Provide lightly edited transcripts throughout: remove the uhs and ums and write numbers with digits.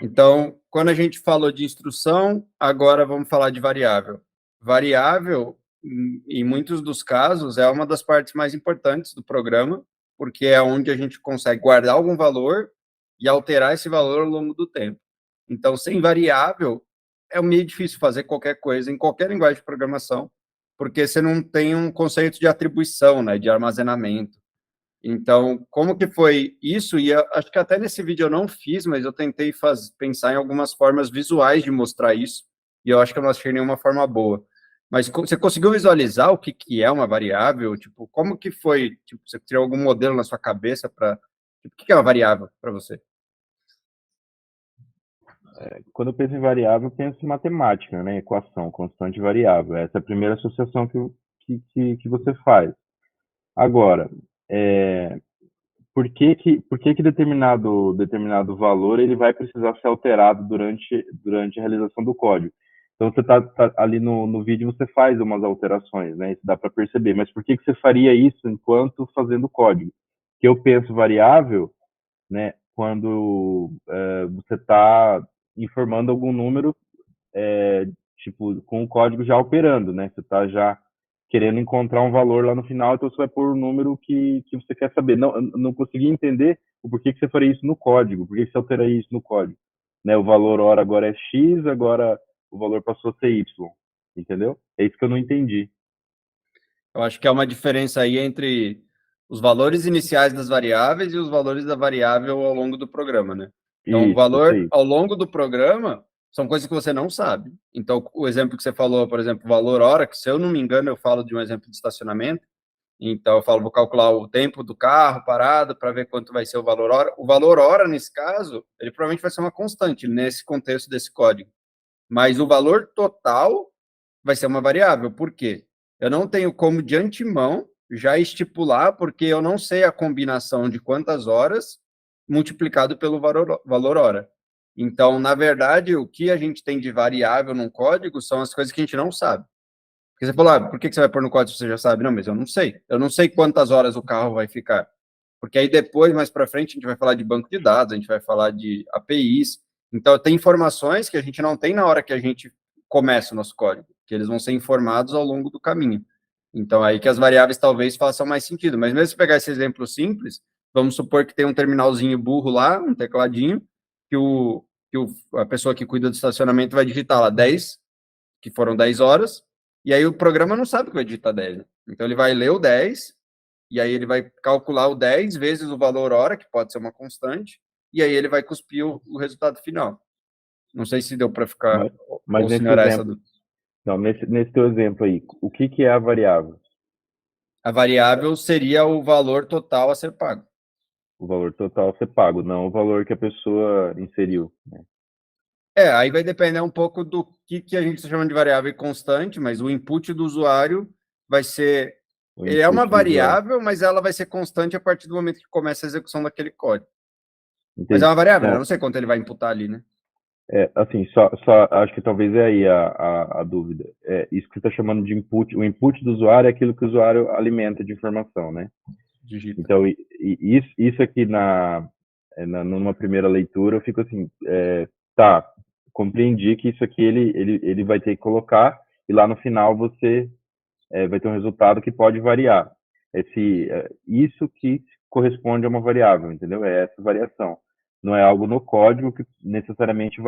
Então, quando a gente falou de instrução, agora vamos falar de variável. Variável, em muitos dos casos, é uma das partes mais importantes do programa, porque é onde a gente consegue guardar algum valor e alterar esse valor ao longo do tempo. Então, sem variável, é meio difícil fazer qualquer coisa em qualquer linguagem de programação, porque você não tem um conceito de atribuição, né, de armazenamento. Então, como que foi isso? E acho que até nesse vídeo eu não fiz, mas eu tentei pensar em algumas formas visuais de mostrar isso, e eu acho que eu não achei nenhuma forma boa. Mas você conseguiu visualizar o que, que é uma variável? Tipo, como que foi? Tipo, você criou algum modelo na sua cabeça para... Tipo, o que é uma variável para você? Quando eu penso em variável, eu penso em matemática, né? Equação, constante variável. Essa é a primeira associação que você faz. Agora, é, por que determinado valor ele vai precisar ser alterado durante a realização do código? Então, você tá ali no vídeo, você faz umas alterações, né? Isso dá para perceber. Mas por que você faria isso enquanto fazendo o código? Que eu penso variável, né? Quando você está informando algum número, tipo, com o código já operando, né? Você está já querendo encontrar um valor lá no final, então você vai pôr o número que você quer saber. Não consegui entender o porquê que você faria isso no código, por que você alteraria isso no código. Né? O valor hora agora é X, agora o valor passou a ser Y. Entendeu? É isso que eu não entendi. Eu acho que é uma diferença aí entre os valores iniciais das variáveis e os valores da variável ao longo do programa, né? Então, o Isso valor aí. ao longo do programa são coisas que você não sabe. Então, o exemplo que você falou, por exemplo, valor hora, que se eu não me engano, eu falo de um exemplo de estacionamento. Então, eu falo, vou calcular o tempo do carro parado para ver quanto vai ser o valor hora. O valor hora, nesse caso, ele provavelmente vai ser uma constante nesse contexto desse código. Mas o valor total vai ser uma variável. Por quê? Eu não tenho como de antemão já estipular, porque eu não sei a combinação de quantas horas multiplicado pelo valor hora. Então, na verdade, o que a gente tem de variável num código são as coisas que a gente não sabe. Porque você falou, por que você vai pôr no código se você já sabe? Não, mas eu não sei. Eu não sei quantas horas o carro vai ficar. Porque aí depois, mais para frente, a gente vai falar de banco de dados, a gente vai falar de APIs. Então, tem informações que a gente não tem na hora que a gente começa o nosso código, que eles vão ser informados ao longo do caminho. Então, aí que as variáveis talvez façam mais sentido. Mas mesmo se pegar esse exemplo simples, vamos supor que tem um terminalzinho burro lá, um tecladinho, que, a pessoa que cuida do estacionamento vai digitar lá 10, que foram 10 horas, e aí o programa não sabe que vai digitar 10. Né? Então, ele vai ler o 10, e aí ele vai calcular o 10 vezes o valor hora, que pode ser uma constante, e aí ele vai cuspir o resultado final. Não sei se deu para ficar, Mas, mas ou se nesse não era essa. exemplo, não, nesse teu exemplo aí, o que é a variável? A variável seria o valor total a ser pago. O valor total a ser pago, não o valor que a pessoa inseriu. Né? Aí vai depender um pouco do que a gente está chamando de variável constante, mas o input do usuário vai ser. O Ele é uma input do usuário. variável, mas ela vai ser constante a partir do momento que começa a execução daquele código. Mas é Entendi. uma variável, né? Eu Não, não sei quanto ele vai imputar ali, né? assim, só acho que talvez é aí a dúvida. Isso que você está chamando de input, o input do usuário é aquilo que o usuário alimenta de informação, né? Digita. Então, isso aqui numa primeira leitura, eu fico assim, tá, compreendi que isso aqui ele vai ter que colocar e lá no final você vai ter um resultado que pode variar. Isso que corresponde a uma variável, entendeu? É essa variação. Não é algo no código que necessariamente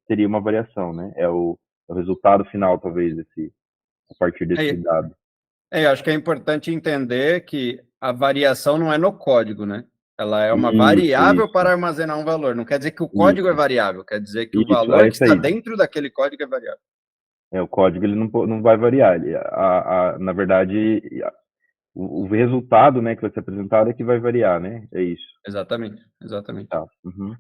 teria uma variação, né? É o resultado final, talvez, a partir desse É, dado. eu acho que é importante entender que a variação não é no código, né? Ela é uma Isso, variável isso, para armazenar um valor. Não quer dizer que o código é isso, variável, quer dizer que o isso, valor é que isso está aí. dentro daquele código é variável. O código ele não vai variar. Na verdade, o resultado, né, que vai ser apresentado é que vai variar, né? É isso. Exatamente, exatamente. Tá. Uhum.